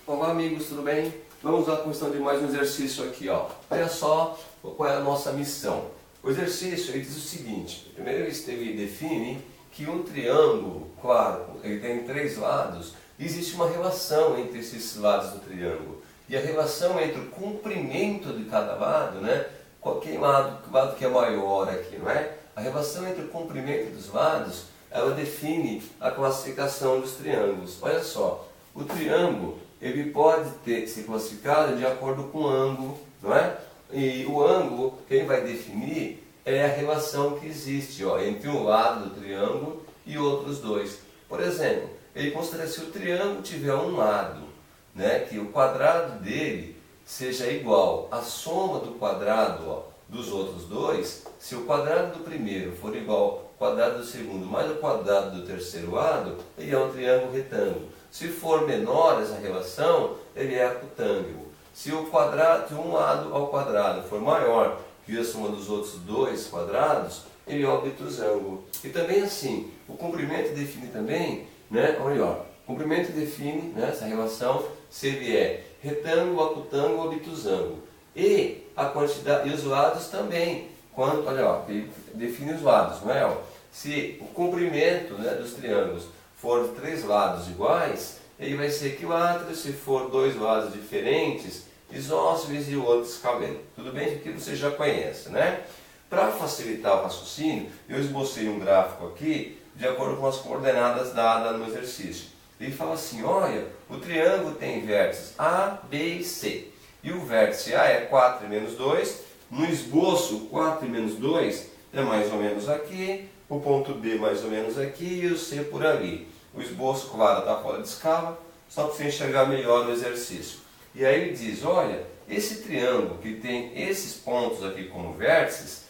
Olá amigos, tudo bem? Vamos à questão de mais um exercício aqui, ó. Olha só qual é a nossa missão. O exercício ele diz o seguinte: primeiro ele define que um triângulo, claro, ele tem três lados, existe uma relação entre esses lados do triângulo. E a relação entre o comprimento de cada lado, né? Qualquer lado que é maior aqui, não é? A relação entre o comprimento dos lados, ela define a classificação dos triângulos. Olha só, o triângulo ele pode ser classificado de acordo com o ângulo, não é? E o ângulo, quem vai definir é a relação que existe, ó, entre um lado do triângulo e outros dois. Por exemplo, ele considera se o triângulo tiver um lado, né, que o quadrado dele seja igual à soma do quadrado, ó, dos outros dois. Se o quadrado do primeiro for igual ao quadrado do segundo mais o quadrado do terceiro lado, ele é um triângulo retângulo. Se for menor essa relação, ele é acutângulo. Se o quadrado de um lado ao quadrado for maior que a soma dos outros dois quadrados, ele é obtusângulo. E também assim, o comprimento define também, né, ou melhor, o comprimento define, né, essa relação se ele é retângulo, acutângulo ou obtusângulo. E a quantidade e os lados também. Quanto, olha, ó, ele define os lados, não é? Ó, se o comprimento, né, dos triângulos for de três lados iguais, ele vai ser equilátero. Se for dois lados diferentes, isósceles e o outro escaleno. Tudo bem que você já conhece, né? Para facilitar o raciocínio, eu esbocei um gráfico aqui de acordo com as coordenadas dadas no exercício. Ele fala assim, olha, o triângulo tem vértices A, B e C. E o vértice A é 4 e menos 2. No esboço, 4 e menos 2 é mais ou menos aqui. O ponto B mais ou menos aqui e o C por ali. O esboço, claro, está fora de escala, só para você enxergar melhor o exercício. E aí ele diz, olha, esse triângulo que tem esses pontos aqui como vértices,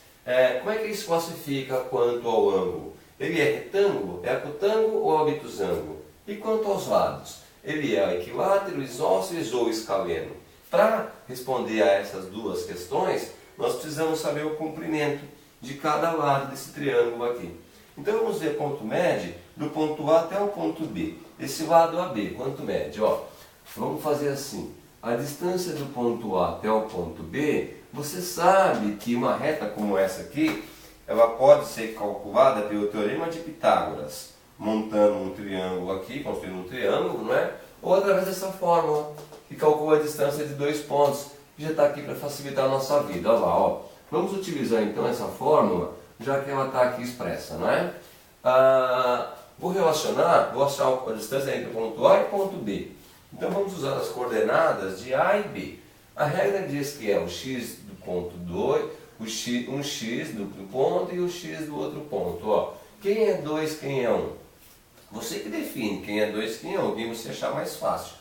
como é que ele se classifica quanto ao ângulo? Ele é retângulo, é acutângulo ou obtusângulo? E quanto aos lados? Ele é equilátero, isósceles ou escaleno? Para responder a essas duas questões, nós precisamos saber o comprimento de cada lado desse triângulo aqui. Então vamos ver quanto mede do ponto A até o ponto B. Esse lado AB, quanto mede? Ó, vamos fazer assim. A distância do ponto A até o ponto B, você sabe que uma reta como essa aqui, ela pode ser calculada pelo Teorema de Pitágoras, montando um triângulo aqui, construindo um triângulo, não é? Ou através dessa fórmula, que calcula a distância de dois pontos, que já está aqui para facilitar a nossa vida. Olha lá, ó. Vamos utilizar então essa fórmula, já que ela está aqui expressa, não é? Vou achar a distância entre o ponto A e o ponto B. Então vamos usar as coordenadas de A e B. A regra diz que é o x do ponto 2, um x do ponto e o x do outro ponto. Ó. Quem é 2, quem é 1? Você que define quem é 2 quem é 1, quem você achar mais fácil.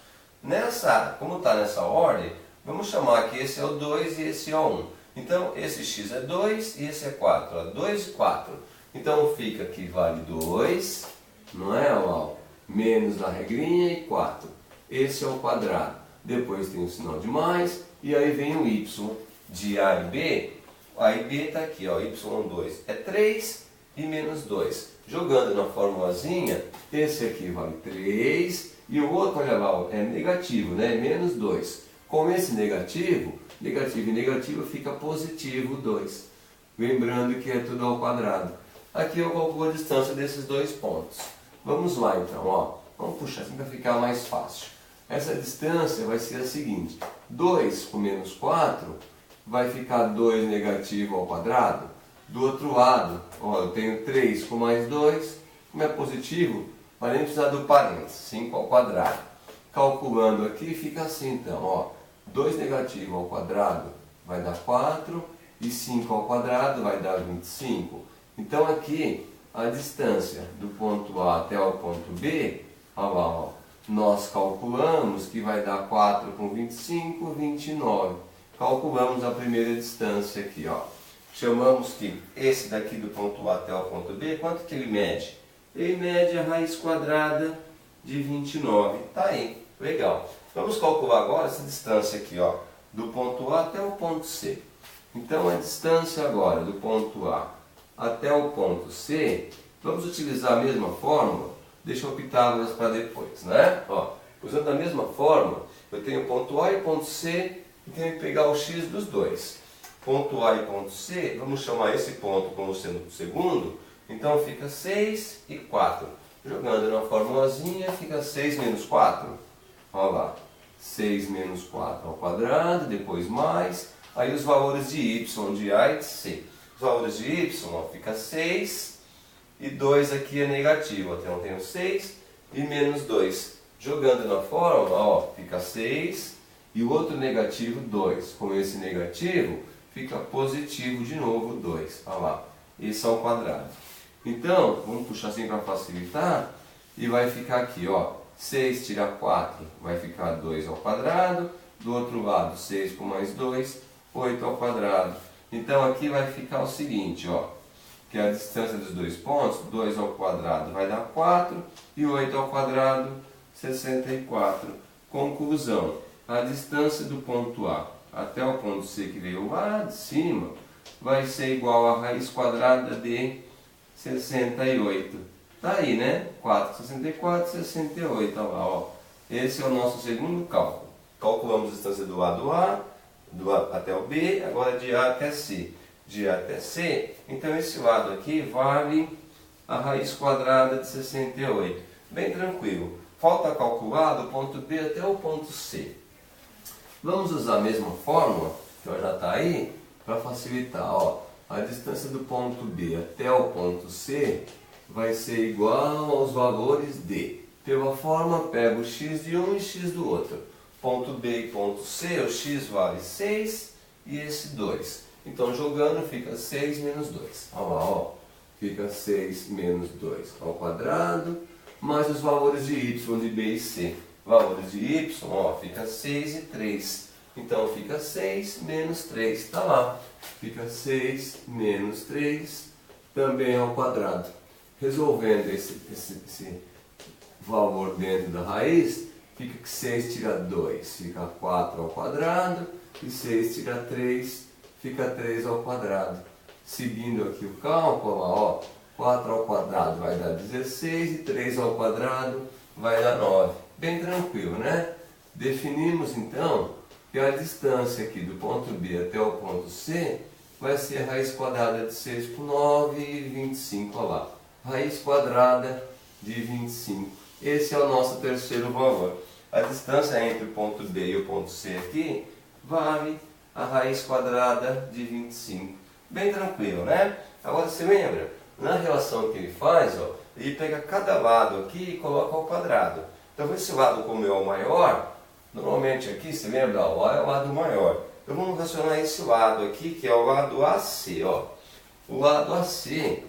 Como está nessa ordem, vamos chamar que esse é o 2 e esse é o 1. Então esse x é 2 e esse é 4. Ó, 2 e 4. Então fica que vale 2, não é? Ó, menos a regrinha e 4. Esse é o quadrado. Depois tem o sinal de mais e aí vem o y de A e B. A e B está aqui, ó, y2 é 3 e menos 2. Jogando na formulazinha, esse aqui vale 3 e o outro, olha lá, é negativo, né? Menos 2. Com esse negativo e negativo fica positivo 2. Lembrando que é tudo ao quadrado. Aqui eu calculo a distância desses dois pontos. Vamos lá então, ó. Vamos puxar assim para ficar mais fácil. Essa distância vai ser a seguinte. 2 com menos 4 vai ficar 2 negativo ao quadrado. Do outro lado, ó, eu tenho 3 com mais 2. Como é positivo, vai nem precisar do parênteses, 5 ao quadrado. Calculando aqui, fica assim então, ó. 2 negativo ao quadrado vai dar 4 e 5 ao quadrado vai dar 25. Então aqui, a distância do ponto A até o ponto B, ó lá, ó, nós calculamos que vai dar 4 com 25, 29. Calculamos a primeira distância aqui, ó. Chamamos que esse daqui do ponto A até o ponto B, quanto que ele mede? Ele mede a raiz quadrada de 29. Tá aí, legal. Vamos calcular agora essa distância aqui, ó, do ponto A até o ponto C. Então a distância agora do ponto A até o ponto C, vamos utilizar a mesma fórmula, deixa o Pitágoras para depois, né? Ó, Usando da mesma forma, eu tenho o ponto A e o ponto C e tenho que pegar o x dos dois. Ponto A e ponto C, vamos chamar esse ponto como sendo o segundo, então fica 6 e 4. Jogando na formulazinha, fica 6 menos 4. Olha lá, 6 menos 4 ao quadrado, depois mais, aí os valores de y, de A e de C. Os valores de y, ó, fica 6 e 2 aqui é negativo, então eu tenho 6 e menos 2. Jogando na fórmula, ó, fica 6 e o outro negativo 2. Com esse negativo, fica positivo de novo 2. Olha lá, esse é o quadrado. Então, vamos puxar assim para facilitar e vai ficar aqui, ó, 6 tira 4 vai ficar 2 ao quadrado, do outro lado 6 com mais 2, 8 ao quadrado. Então aqui vai ficar o seguinte, ó, que a distância dos dois pontos, 2 ao quadrado vai dar 4 e 8 ao quadrado 64. Conclusão, a distância do ponto A até o ponto C que veio lá de cima vai ser igual a raiz quadrada de 68. Tá aí, né? 4, 64, 68. Olha lá, ó. Esse é o nosso segundo cálculo. Calculamos a distância do lado A, do A até o B, agora de A até C. De A até C, então esse lado aqui vale a raiz quadrada de 68. Bem tranquilo. Falta calcular do ponto B até o ponto C. Vamos usar a mesma fórmula, que já está aí, para facilitar. Ó, a distância do ponto B até o ponto C vai ser igual aos valores de. Pela forma, pego o x de um e x do outro. Ponto B e ponto C, o x vale 6 e esse 2. Então, jogando, fica 6 menos 2. Olha lá, ó. Fica 6 menos 2 ao quadrado, mais os valores de y, de B e C. Valores de y, ó, fica 6 e 3. Então, fica 6 menos 3. Está lá. Fica 6 menos 3 também ao quadrado. Resolvendo esse valor dentro da raiz, fica que 6 tira 2, fica 4 ao quadrado, e 6 tira 3, fica 3 ao quadrado. Seguindo aqui o cálculo, ó, 4 ao quadrado vai dar 16 e 3 ao quadrado vai dar 9. Bem tranquilo, né? Definimos então que a distância aqui do ponto B até o ponto C vai ser a raiz quadrada de 6 por 9 e 25, olha lá. Raiz quadrada de 25. Esse é o nosso terceiro valor. A distância entre o ponto B e o ponto C aqui vale a raiz quadrada de 25. Bem tranquilo, né? Agora você lembra? Na relação que ele faz, ó, ele pega cada lado aqui e coloca ao quadrado. Então esse lado, como é o maior, normalmente aqui, você lembra? Ó, é o lado maior. Então vamos relacionar esse lado aqui, que é o lado AC. Ó. O lado AC,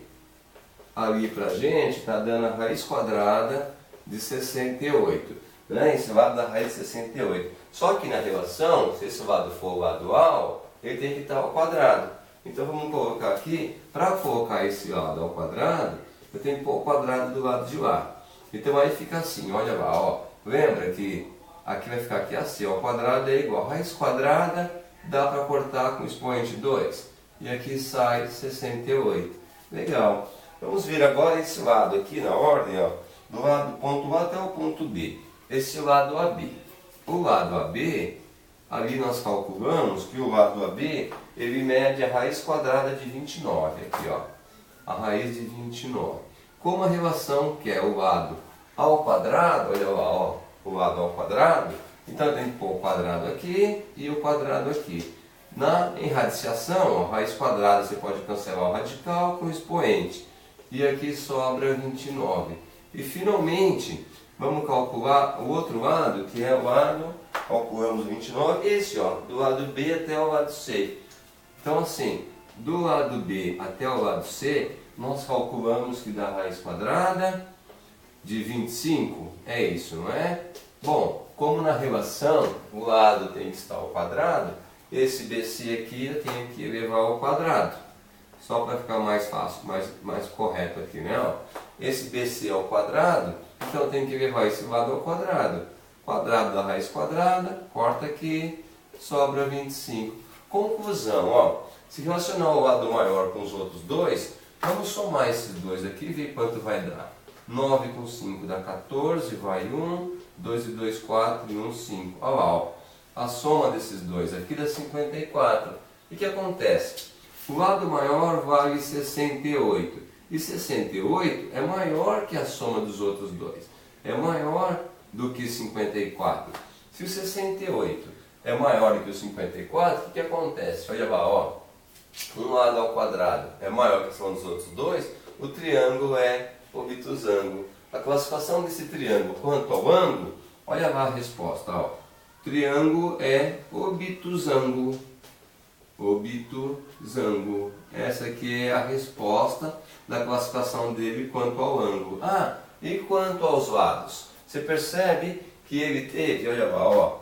ali pra gente, está dando a raiz quadrada de 68. Né? Esse lado da raiz de 68. Só que na relação, se esse lado for o lado A, ele tem que estar ao quadrado. Então vamos colocar aqui, para colocar esse lado ao quadrado, eu tenho que pôr o quadrado do lado de lá. Então aí fica assim, olha lá, ó. Lembra que aqui vai ficar aqui assim, ó, o quadrado é igual. Raiz quadrada dá para cortar com expoente 2. E aqui sai 68. Legal. Vamos ver agora esse lado aqui na ordem, ó, do lado do ponto A até o ponto B. Esse lado AB. O lado AB, ali nós calculamos que o lado AB, ele mede a raiz quadrada de 29. Aqui, ó. A raiz de 29. Como a relação que é o lado ao quadrado, olha lá, ó, o lado ao quadrado, então tem que pôr o quadrado aqui e o quadrado aqui. Em radiciação, ó, raiz quadrada você pode cancelar o radical com o expoente. E aqui sobra 29. E finalmente, vamos calcular o outro lado, que é o lado, calculamos 29, esse, ó, do lado B até o lado C. Então assim, do lado B até o lado C, nós calculamos que dá raiz quadrada de 25, é isso, não é? Bom, como na relação o lado tem que estar ao quadrado, esse BC aqui eu tenho que elevar ao quadrado. Só para ficar mais fácil, mais correto aqui, né? Ó, esse BC ao quadrado, então eu tenho que levar esse lado ao quadrado. Quadrado da raiz quadrada, corta aqui, sobra 25. Conclusão, ó, se relacionar o lado maior com os outros dois, vamos somar esses dois aqui e ver quanto vai dar. 9 com 5 dá 14, vai 1, 2 e 2, 4 e 1, 5. Olha lá, ó. A soma desses dois aqui dá 54. E o que acontece? O lado maior vale 68. E 68 é maior que a soma dos outros dois. É maior do que 54. Se o 68 é maior do que o 54, o que acontece? Olha lá, ó. Um lado ao quadrado é maior que a soma dos outros dois, o triângulo é obtusângulo. A classificação desse triângulo quanto ao ângulo, olha lá a resposta, ó. Triângulo é obtusângulo. Obtusângulo. Essa aqui é a resposta da classificação dele quanto ao ângulo. Ah, e quanto aos lados? Você percebe que ele teve, olha lá, ó,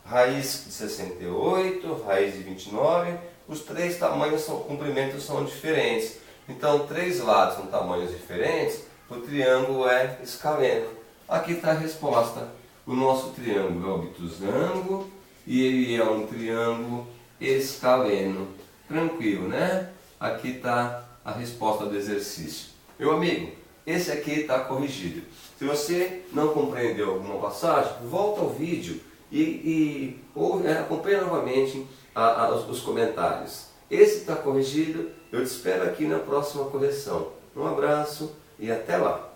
raiz de 68, raiz de 29, os três tamanhos, comprimentos são diferentes. Então, três lados com tamanhos diferentes, o triângulo é escaleno. Aqui está a resposta. O nosso triângulo é obtusângulo e ele é um triângulo escaleno. Tranquilo, né? Aqui está a resposta do exercício. Meu amigo, esse aqui está corrigido. Se você não compreendeu alguma passagem, volta ao vídeo e acompanha novamente os comentários. Esse está corrigido, eu te espero aqui na próxima correção. Um abraço e até lá!